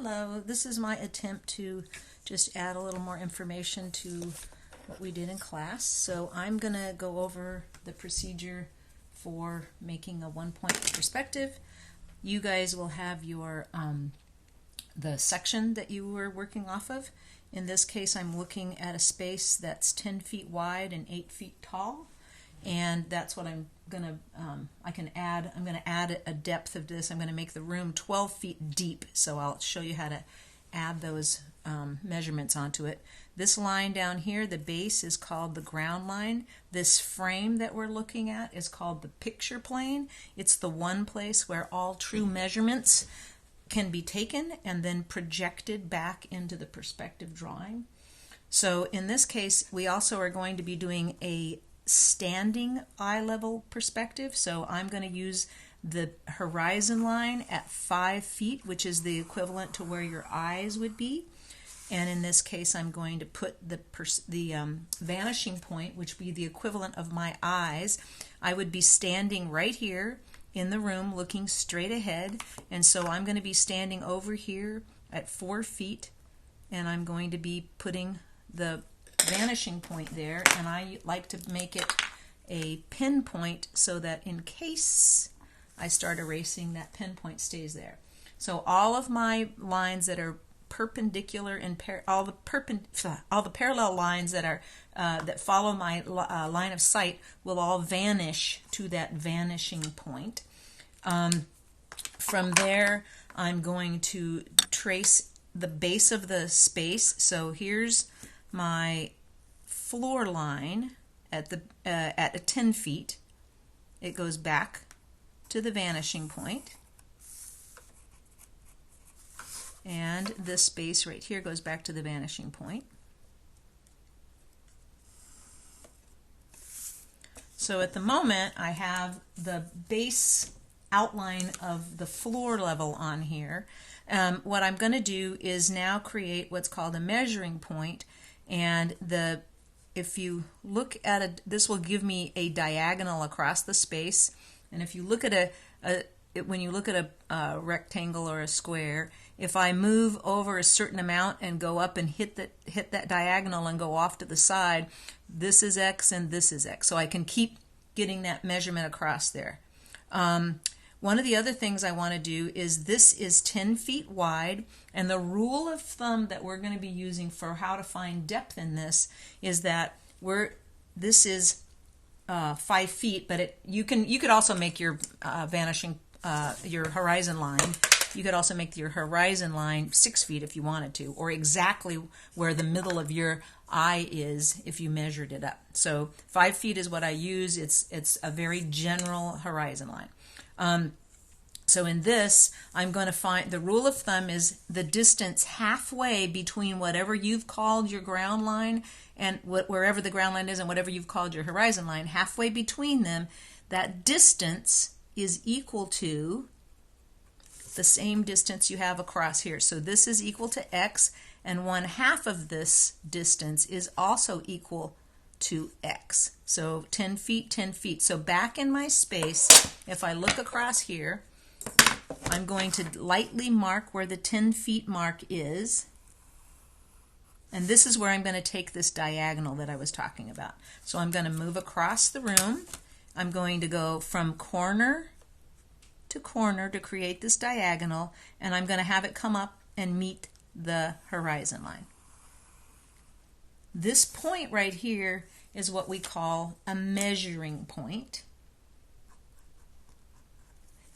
Hello, this is my attempt to just add a little more information to what we did in class. So I'm going to go over the procedure for making a one-point perspective. You guys will have your the section that you were working off of. In this case, I'm looking at a space that's 10 feet wide and 8 feet tall. And that's what I'm going to, I'm going to add a depth of this. I'm going to make the room 12 feet deep. So I'll show you how to add those measurements onto it. This line down here, the base, is called the ground line. This frame that we're looking at is called the picture plane. It's the one place where all true measurements can be taken and then projected back into the perspective drawing. So in this case, we also are going to be doing a standing eye level perspective. So I'm going to use the horizon line at 5 feet, which is the equivalent to where your eyes would be. And in this case, I'm going to put the vanishing point, which would be the equivalent of my eyes. I would be standing right here in the room looking straight ahead. And so I'm going to be standing over here at 4 feet, and I'm going to be putting the vanishing point there, and I like to make it a pinpoint so that in case I start erasing, that pinpoint stays there. So all of my lines that are perpendicular and all the parallel lines that are that follow my line of sight will all vanish to that vanishing point. From there, I'm going to trace the base of the space. So here's my floor line at 10 feet. It goes back to the vanishing point, and this space right here goes back to the vanishing point. So at the moment, I have the base outline of the floor level on here. What I'm going to do is now create what's called a measuring point, and if you look at this will give me a diagonal across the space. And if you look at when you look at a rectangle or a square, if I move over a certain amount and go up and hit that diagonal and go off to the side, this is X and this is X. So I can keep getting that measurement across there. One of the other things I want to do is this is 10 feet wide, and the rule of thumb that we're going to be using for how to find depth in this is that this is 5 feet, but you could also make your your horizon line. You could also make your horizon line 6 feet if you wanted to, or exactly where the middle of your eye is if you measured it up. So 5 feet is what I use. It's a very general horizon line. So in this, I'm going to find the rule of thumb is the distance halfway between whatever you've called your ground line and wherever the ground line is and whatever you've called your horizon line, halfway between them, that distance is equal to the same distance you have across here. So this is equal to X, and 1/2 of this distance is also equal to X. So 10 feet, 10 feet. So back in my space, if I look across here, I'm going to lightly mark where the 10 feet mark is. And this is where I'm going to take this diagonal that I was talking about. So I'm going to move across the room. I'm going to go from corner to corner to create this diagonal, and I'm going to have it come up and meet the horizon line. This point right here is what we call a measuring point.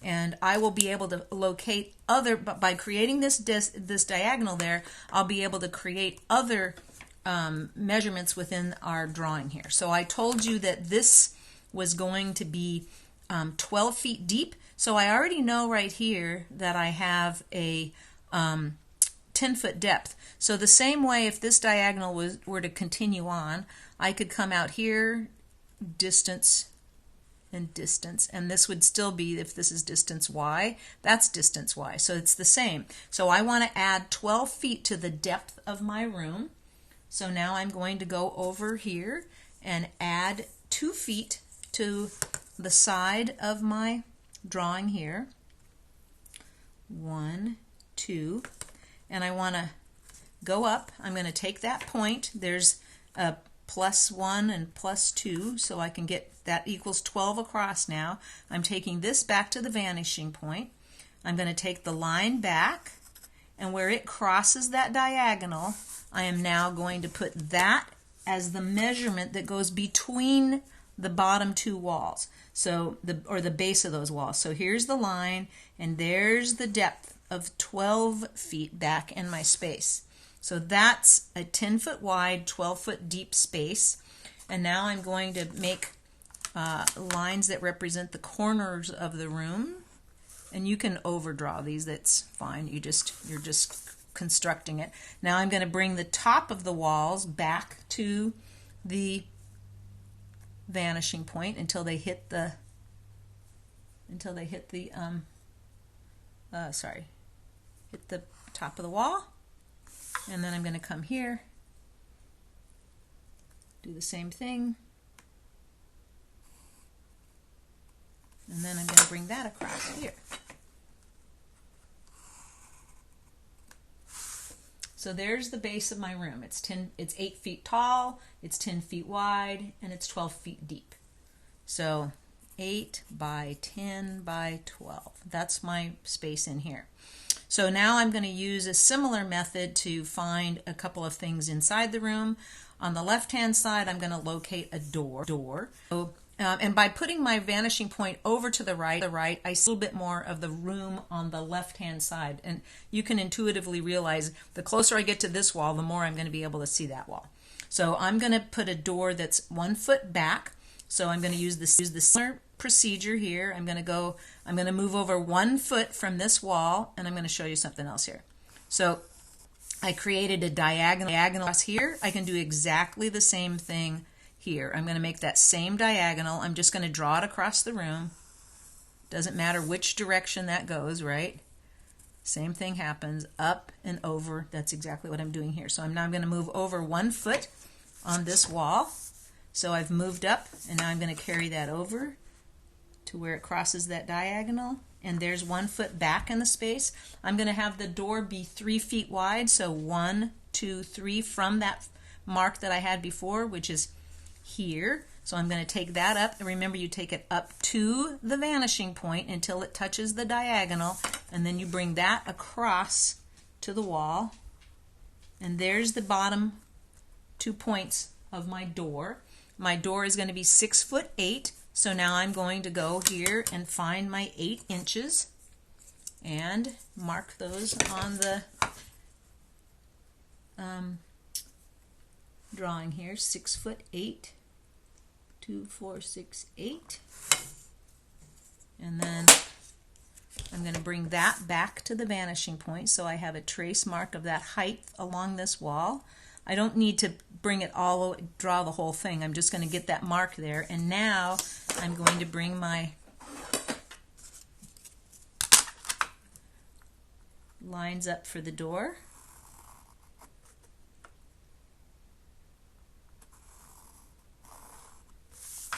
And I will be able to locate by creating this diagonal there, I'll be able to create other measurements within our drawing here. So I told you that this was going to be 12 feet deep. So I already know right here that I have a 10-foot depth. So the same way, if this diagonal were to continue on, I could come out here, distance and distance, and this would still be, if this is distance Y, that's distance Y. So it's the same. So I want to add 12 feet to the depth of my room. So now I'm going to go over here and add 2 feet to the side of my drawing here. 1, 2. and I want to go up. I'm going to take that point. There's a +1 and +2, so I can get that equals 12 across now. I'm taking this back to the vanishing point. I'm going to take the line back, and where it crosses that diagonal, I am now going to put that as the measurement that goes between the bottom two walls, so the base of those walls. So here's the line, and there's the depth of 12 feet back in my space. So that's a 10-foot wide, 12-foot deep space. And now I'm going to make lines that represent the corners of the room. And you can overdraw these, that's fine. You're just constructing it. Now I'm going to bring the top of the walls back to the vanishing point until they hit the hit the top of the wall. And then I'm going to come here, do the same thing, and then I'm going to bring that across here. So there's the base of my room. It's 8 feet tall, it's 10 feet wide, and it's 12 feet deep. So 8 by 10 by 12. That's my space in here. So now I'm going to use a similar method to find a couple of things inside the room. On the left-hand side, I'm going to locate a door. So, and by putting my vanishing point over to the right, I see a little bit more of the room on the left-hand side. And you can intuitively realize the closer I get to this wall, the more I'm going to be able to see that wall. So I'm going to put a door that's 1 foot back. So I'm going to use the similar procedure here. I'm going to move over 1 foot from this wall, and I'm going to show you something else here. So I created a diagonal across here. I can do exactly the same thing here. I'm going to make that same diagonal. I'm just going to draw it across the room. Doesn't matter which direction that goes, right? Same thing happens, up and over. That's exactly what I'm doing here. So I'm now going to move over 1 foot on this wall. So I've moved up, and now I'm going to carry that over to where it crosses that diagonal, and there's 1 foot back in the space. I'm going to have the door be 3 feet wide, so 1, 2, 3 from that mark that I had before, which is here. So I'm going to take that up, and remember, you take it up to the vanishing point until it touches the diagonal, and then you bring that across to the wall, and there's the bottom 2 points of my door. My door is going to be 6'8". So now I'm going to go here and find my 8 inches and mark those on the drawing here. 6'8", 2, 4, 6, 8. And then I'm going to bring that back to the vanishing point, so I have a trace mark of that height along this wall. I don't need to bring it all, draw the whole thing. I'm just going to get that mark there. And now I'm going to bring my lines up for the door.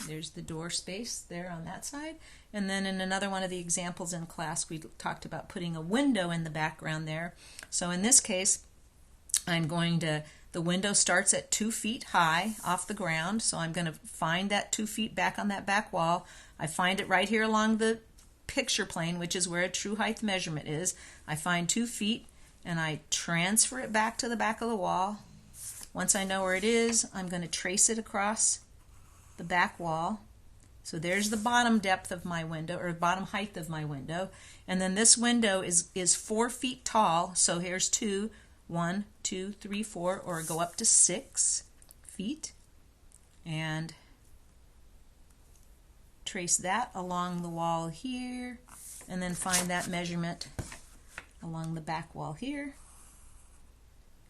There's the door space there on that side. And then in another one of the examples in class, we talked about putting a window in the background there. So in this case, the window starts at 2 feet high off the ground, so I'm going to find that 2 feet back on that back wall. I find it right here along the picture plane, which is where a true height measurement is. I find 2 feet, and I transfer it back to the back of the wall. Once I know where it is, I'm going to trace it across the back wall. So there's the bottom depth of my window, or bottom height of my window. And then this window is 4 feet tall, so here's 2. 1, 2, 3, 4, or go up to 6 feet, and trace that along the wall here, and then find that measurement along the back wall here.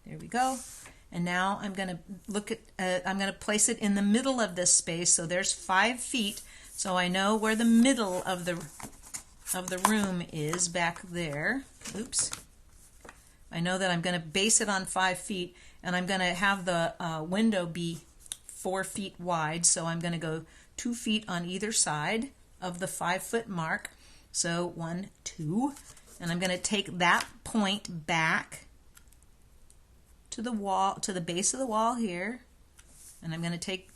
There we go. And now I'm going to place it in the middle of this space. So there's 5 feet. So I know where the middle of the room is back there. Oops. I know that I'm going to base it on 5 feet, and I'm going to have the window be 4 feet wide, so I'm going to go 2 feet on either side of the 5 foot mark. So 1, 2, and I'm going to take that point back to the wall, to the base of the wall here, and I'm going to take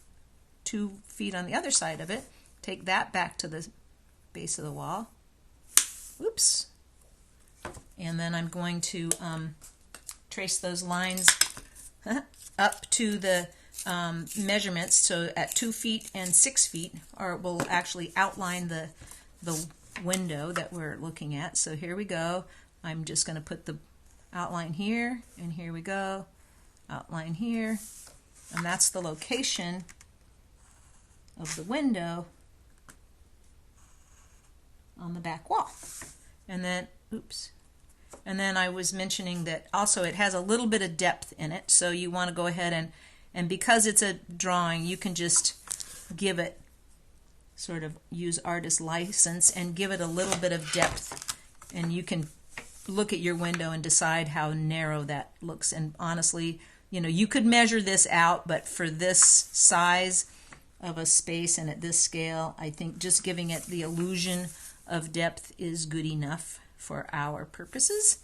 2 feet on the other side of it, take that back to the base of the wall. Oops. And then I'm going to trace those lines up to the measurements, so at 2 feet and 6 feet, or we'll actually outline the window that we're looking at. So here we go. I'm just going to put the outline here, and here we go, outline here, and that's the location of the window on the back wall. And then, oops, and then I was mentioning that also it has a little bit of depth in it, so you want to go ahead and because it's a drawing, you can just give it, sort of use artist license and give it a little bit of depth, and you can look at your window and decide how narrow that looks. And honestly, you know, you could measure this out, but for this size of a space and at this scale, I think just giving it the illusion of depth is good enough for our purposes.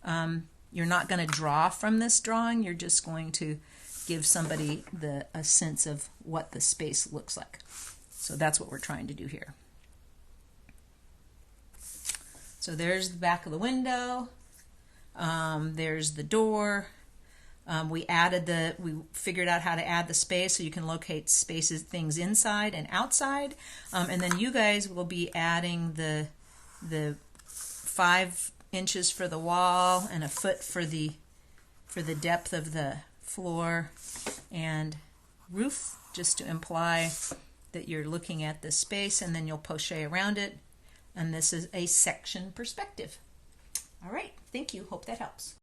You're not going to draw from this drawing, you're just going to give somebody a sense of what the space looks like. So that's what we're trying to do here. So there's the back of the window, there's the door. We figured out how to add the space so you can locate things inside and outside. And then you guys will be adding the 5 inches for the wall and a foot for the depth of the floor and roof, just to imply that you're looking at the space, and then you'll poche around it. And this is a section perspective. All right, thank you. Hope that helps.